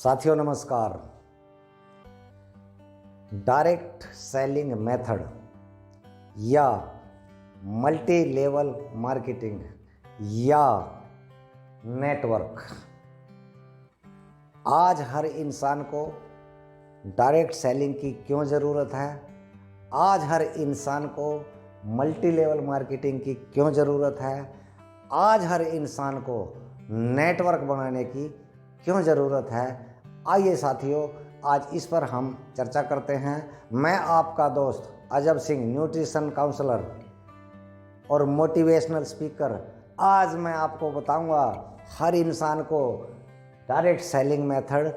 साथियों नमस्कार। Direct selling method या मल्टी लेवल मार्केटिंग या नेटवर्क, आज हर इंसान को डायरेक्ट सेलिंग की क्यों ज़रूरत है, आज हर इंसान को मल्टी लेवल मार्केटिंग की क्यों ज़रूरत है, आज हर इंसान को नेटवर्क बनाने की क्यों ज़रूरत है। आइए साथियों, आज इस पर हम चर्चा करते हैं। मैं आपका दोस्त अजब सिंह, न्यूट्रिशन काउंसलर और मोटिवेशनल स्पीकर। आज मैं आपको बताऊंगा हर इंसान को डायरेक्ट सेलिंग मेथड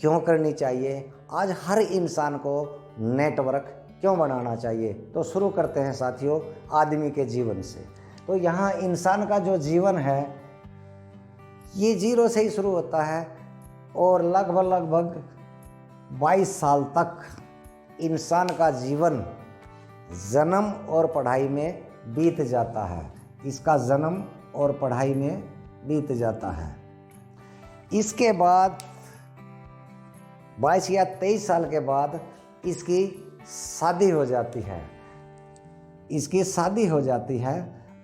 क्यों करनी चाहिए, आज हर इंसान को नेटवर्क क्यों बनाना चाहिए। तो शुरू करते हैं साथियों आदमी के जीवन से। तो यहाँ इंसान का जो जीवन है ये जीरो से ही शुरू होता है और लगभग 22 साल तक इंसान का जीवन जन्म और पढ़ाई में बीत जाता है। इसका जन्म और पढ़ाई में बीत जाता है। इसके बाद 22 या 23 साल के बाद इसकी शादी हो जाती है। इसकी शादी हो जाती है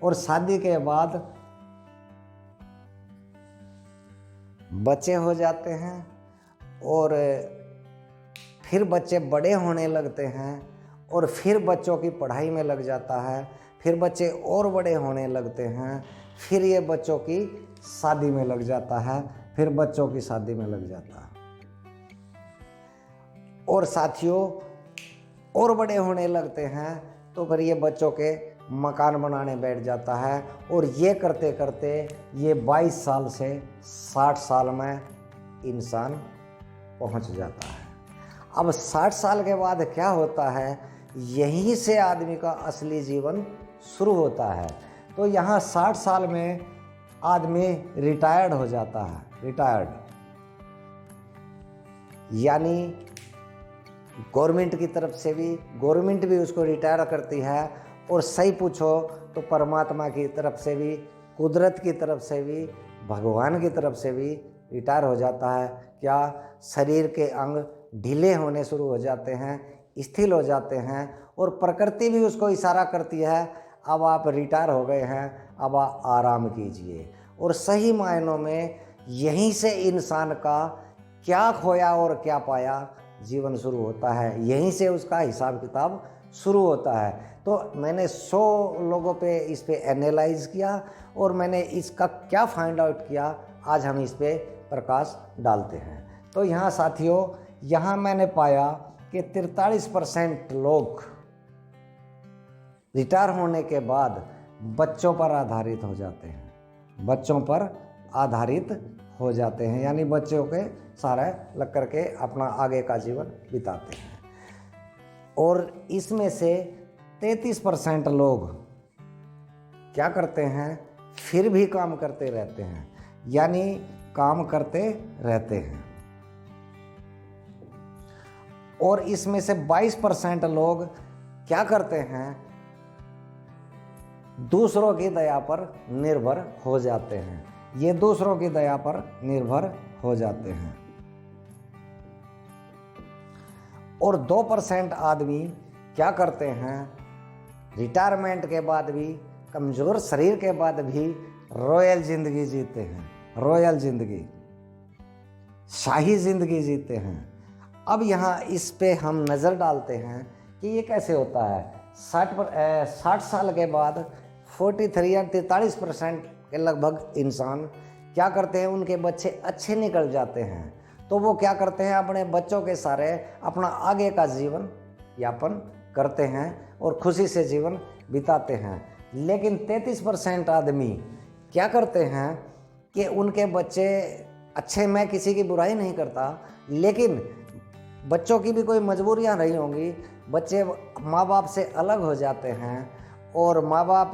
और शादी के बाद बच्चे हो जाते हैं और फिर बच्चे बड़े होने लगते हैं और फिर बच्चों की पढ़ाई में लग जाता है। फिर बच्चे और बड़े होने लगते हैं, फिर ये बच्चों की शादी में लग जाता है, फिर बच्चों की शादी में लग जाता है और साथियों और बड़े होने लगते हैं तो फिर ये बच्चों के मकान बनाने बैठ जाता है और ये करते करते ये 22 साल से 60 साल में इंसान पहुंच जाता है। अब 60 साल के बाद क्या होता है, यहीं से आदमी का असली जीवन शुरू होता है। तो यहाँ 60 साल में आदमी रिटायर्ड हो जाता है। रिटायर्ड यानी गवर्नमेंट की तरफ से भी, गवर्नमेंट भी उसको रिटायर करती है और सही पूछो तो परमात्मा की तरफ से भी, कुदरत की तरफ से भी, भगवान की तरफ से भी रिटायर हो जाता है। क्या शरीर के अंग ढीले होने शुरू हो जाते हैं, स्थिर हो जाते हैं और प्रकृति भी उसको इशारा करती है अब आप रिटायर हो गए हैं, अब आप आराम कीजिए। और सही मायनों में यहीं से इंसान का क्या खोया और क्या पाया जीवन शुरू होता है, यहीं से उसका हिसाब किताब शुरू होता है। तो मैंने 100 लोगों पे इस पे एनालाइज किया और मैंने इसका क्या फाइंड आउट किया, आज हम इस पे प्रकाश डालते हैं। तो यहाँ साथियों, यहाँ मैंने पाया कि 43% लोग रिटायर होने के बाद बच्चों पर आधारित हो जाते हैं। बच्चों पर आधारित हो जाते हैं यानी बच्चों के सारे लग करके अपना आगे का जीवन बिताते हैं। और इसमें से 33% लोग क्या करते हैं, फिर भी काम करते रहते हैं, यानी काम करते रहते हैं। और इसमें से 22% लोग क्या करते हैं, दूसरों की दया पर निर्भर हो जाते हैं। ये दूसरों की दया पर निर्भर हो जाते हैं। और 2% आदमी क्या करते हैं, रिटायरमेंट के बाद भी, कमज़ोर शरीर के बाद भी रॉयल ज़िंदगी जीते हैं। रॉयल ज़िंदगी, शाही ज़िंदगी जीते हैं। अब यहाँ इस पे हम नज़र डालते हैं कि ये कैसे होता है। 60 साल के बाद 43 या 43% के लगभग इंसान क्या करते हैं, उनके बच्चे अच्छे निकल जाते हैं तो वो क्या करते हैं, अपने बच्चों के सारे अपना आगे का जीवन यापन करते हैं और खुशी से जीवन बिताते हैं। लेकिन 33% आदमी क्या करते हैं कि उनके बच्चे अच्छे, मैं किसी की बुराई नहीं करता, लेकिन बच्चों की भी कोई मजबूरियां रही होंगी, बच्चे माँ बाप से अलग हो जाते हैं और माँ बाप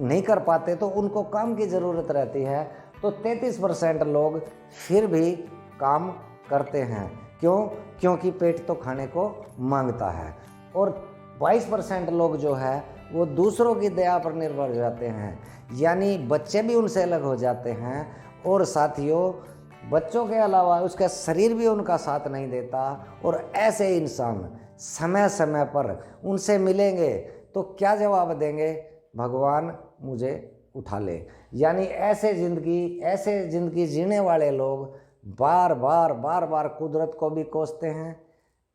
नहीं कर पाते तो उनको काम की ज़रूरत रहती है। तो 33% लोग फिर भी काम करते हैं। क्यों? क्योंकि पेट तो खाने को मांगता है। और 22% लोग जो है वो दूसरों की दया पर निर्भर हो जाते हैं, यानी बच्चे भी उनसे अलग हो जाते हैं और साथियों बच्चों के अलावा उसका शरीर भी उनका साथ नहीं देता। और ऐसे इंसान समय समय पर उनसे मिलेंगे तो क्या जवाब देंगे? भगवान मुझे उठा ले। यानी ऐसे ज़िंदगी जीने वाले लोग बार बार कुदरत को भी कोसते हैं,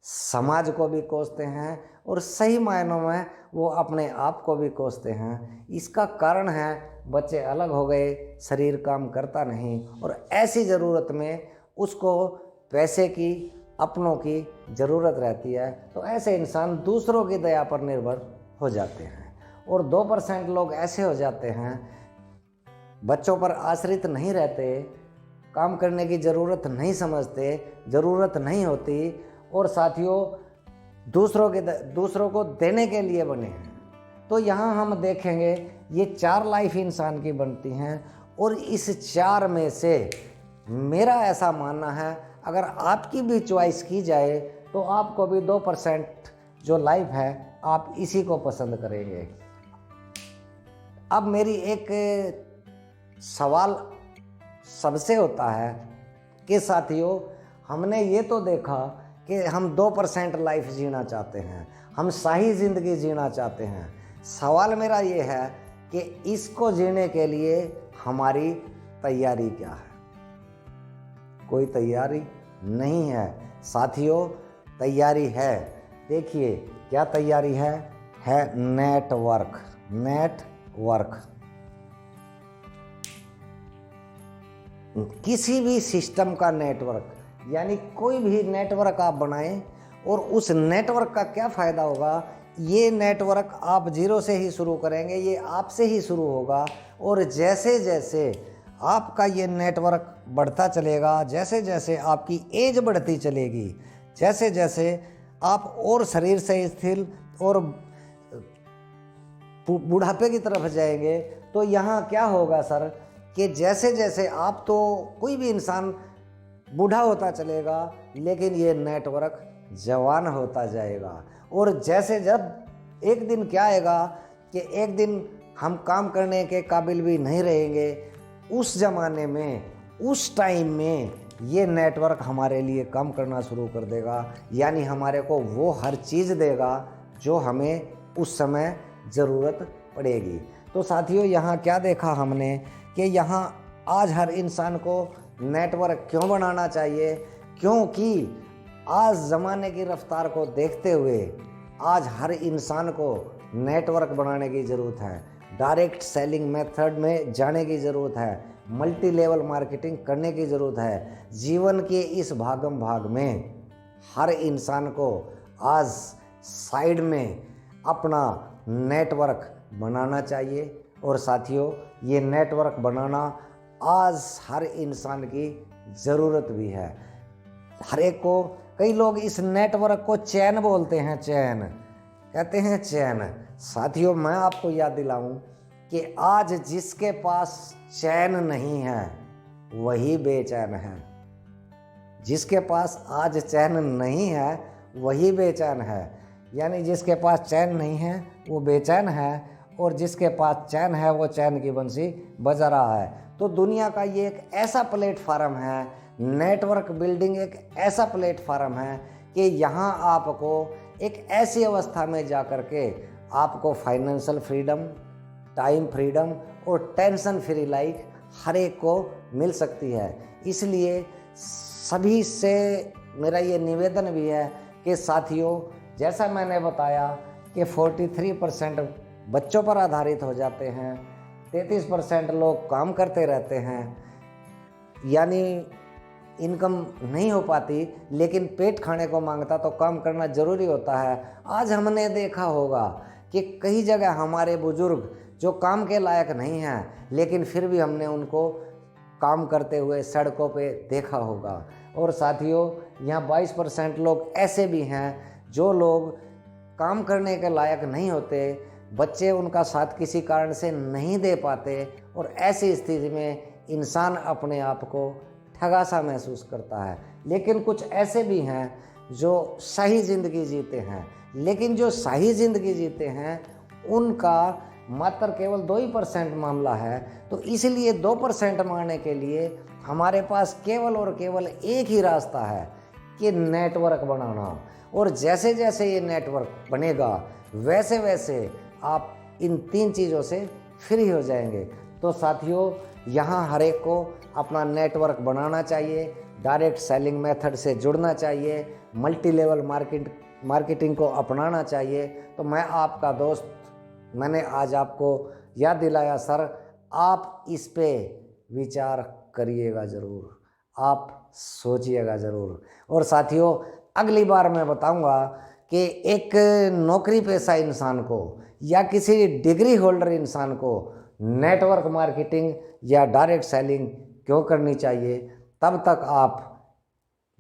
समाज को भी कोसते हैं और सही मायनों में वो अपने आप को भी कोसते हैं। इसका कारण है बच्चे अलग हो गए, शरीर काम करता नहीं और ऐसी ज़रूरत में उसको पैसे की, अपनों की ज़रूरत रहती है। तो ऐसे इंसान दूसरों की दया पर निर्भर हो जाते हैं। और 2% लोग ऐसे हो जाते हैं, बच्चों पर आश्रित नहीं रहते, काम करने की ज़रूरत नहीं समझते, ज़रूरत नहीं होती और साथियों दूसरों को देने के लिए बने हैं। तो यहाँ हम देखेंगे ये 4 लाइफ इंसान की बनती हैं और इस 4 में से मेरा ऐसा मानना है अगर आपकी भी चॉइस की जाए तो आपको भी 2% जो लाइफ है आप इसी को पसंद करेंगे। अब मेरी एक सवाल सबसे होता है कि साथियों हमने ये तो देखा कि हम 2% लाइफ जीना चाहते हैं, हम सही ज़िंदगी जीना चाहते हैं। सवाल मेरा ये है कि इसको जीने के लिए हमारी तैयारी क्या है? कोई तैयारी नहीं है साथियों, तैयारी है। देखिए क्या तैयारी है नेटवर्क। किसी भी सिस्टम का नेटवर्क, यानी कोई भी नेटवर्क आप बनाएं और उस नेटवर्क का क्या फ़ायदा होगा? ये नेटवर्क आप जीरो से ही शुरू करेंगे, ये आपसे ही शुरू होगा और जैसे जैसे आपका ये नेटवर्क बढ़ता चलेगा, जैसे जैसे आपकी एज बढ़ती चलेगी, जैसे जैसे आप और शरीर से स्थिर और बुढ़ापे की तरफ जाएंगे, तो यहाँ क्या होगा सर कि जैसे जैसे आप तो कोई भी इंसान बूढ़ा होता चलेगा लेकिन ये नेटवर्क जवान होता जाएगा। और जैसे जब एक दिन क्या आएगा कि एक दिन हम काम करने के काबिल भी नहीं रहेंगे, उस ज़माने में, उस टाइम में ये नेटवर्क हमारे लिए काम करना शुरू कर देगा। यानी हमारे को वो हर चीज़ देगा जो हमें उस समय ज़रूरत पड़ेगी। तो साथियों यहाँ क्या देखा हमने कि यहाँ आज हर इंसान को नेटवर्क क्यों बनाना चाहिए? क्योंकि आज ज़माने की रफ्तार को देखते हुए आज हर इंसान को नेटवर्क बनाने की ज़रूरत है, डायरेक्ट सेलिंग मेथड में जाने की ज़रूरत है, मल्टी लेवल मार्केटिंग करने की ज़रूरत है। जीवन के इस भागम भाग में हर इंसान को आज साइड में अपना नेटवर्क बनाना चाहिए। और साथियों ये नेटवर्क बनाना आज हर इंसान की ज़रूरत भी है। हर एक को, कई लोग इस नेटवर्क को चैन बोलते हैं, चैन कहते हैं चैन। साथियों मैं आपको याद दिलाऊं कि आज जिसके पास चैन नहीं है वही बेचैन है। जिसके पास आज चैन नहीं है वही बेचैन है। यानी जिसके पास चैन नहीं है वो बेचैन है और जिसके पास चैन है वो चैन की बंसी बजा रहा है। तो दुनिया का ये एक ऐसा प्लेटफार्म है, नेटवर्क बिल्डिंग एक ऐसा प्लेटफार्म है कि यहाँ आपको एक ऐसी अवस्था में जा कर के आपको फाइनेंशियल फ्रीडम, टाइम फ्रीडम और टेंशन फ्री लाइफ हर एक को मिल सकती है। इसलिए सभी से मेरा ये निवेदन भी है कि साथियों जैसा मैंने बताया कि 43% बच्चों पर आधारित हो जाते हैं, 33% लोग काम करते रहते हैं, यानी इनकम नहीं हो पाती, लेकिन पेट खाने को मांगता तो काम करना ज़रूरी होता है। आज हमने देखा होगा कि कई जगह हमारे बुजुर्ग जो काम के लायक नहीं हैं लेकिन फिर भी हमने उनको काम करते हुए सड़कों पे देखा होगा। और साथियों यहाँ 22% लोग ऐसे भी हैं जो लोग काम करने के लायक नहीं होते, बच्चे उनका साथ किसी कारण से नहीं दे पाते और ऐसी स्थिति में इंसान अपने आप को ठगा सा महसूस करता है। लेकिन कुछ ऐसे भी हैं जो सही ज़िंदगी जीते हैं, लेकिन जो सही ज़िंदगी जीते हैं उनका मात्र केवल 2% मामला है। तो इसलिए 2% मारने के लिए हमारे पास केवल और केवल एक ही रास्ता है कि नेटवर्क बनाना। और जैसे जैसे ये नेटवर्क बनेगा वैसे वैसे आप इन 3 चीज़ों से फ्री हो जाएंगे। तो साथियों, यहाँ हर एक को अपना नेटवर्क बनाना चाहिए, डायरेक्ट सेलिंग मेथड से जुड़ना चाहिए, मल्टी लेवल मार्केटिंग को अपनाना चाहिए। तो मैं आपका दोस्त, मैंने आज आपको याद दिलाया सर, आप इस पे विचार करिएगा ज़रूर, आप सोचिएगा ज़रूर। और साथियों, अगली बार मैं बताऊंगा कि एक नौकरी पेशा इंसान को या किसी डिग्री होल्डर इंसान को नेटवर्क मार्केटिंग या डायरेक्ट सेलिंग क्यों करनी चाहिए। तब तक आप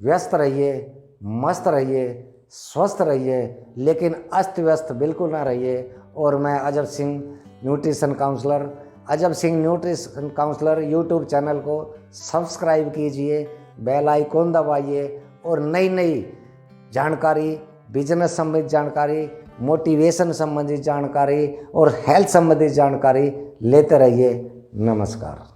व्यस्त रहिए, मस्त रहिए, स्वस्थ रहिए, लेकिन अस्त व्यस्त बिल्कुल ना रहिए। और मैं Ajab Singh nutrition counselor YouTube channel को सब्सक्राइब कीजिए, बेल आइकॉन दबाइए और नई नई जानकारी, बिजनेस संबंधित जानकारी, मोटिवेशन संबंधित जानकारी और हेल्थ संबंधित जानकारी लेते रहिए। नमस्कार।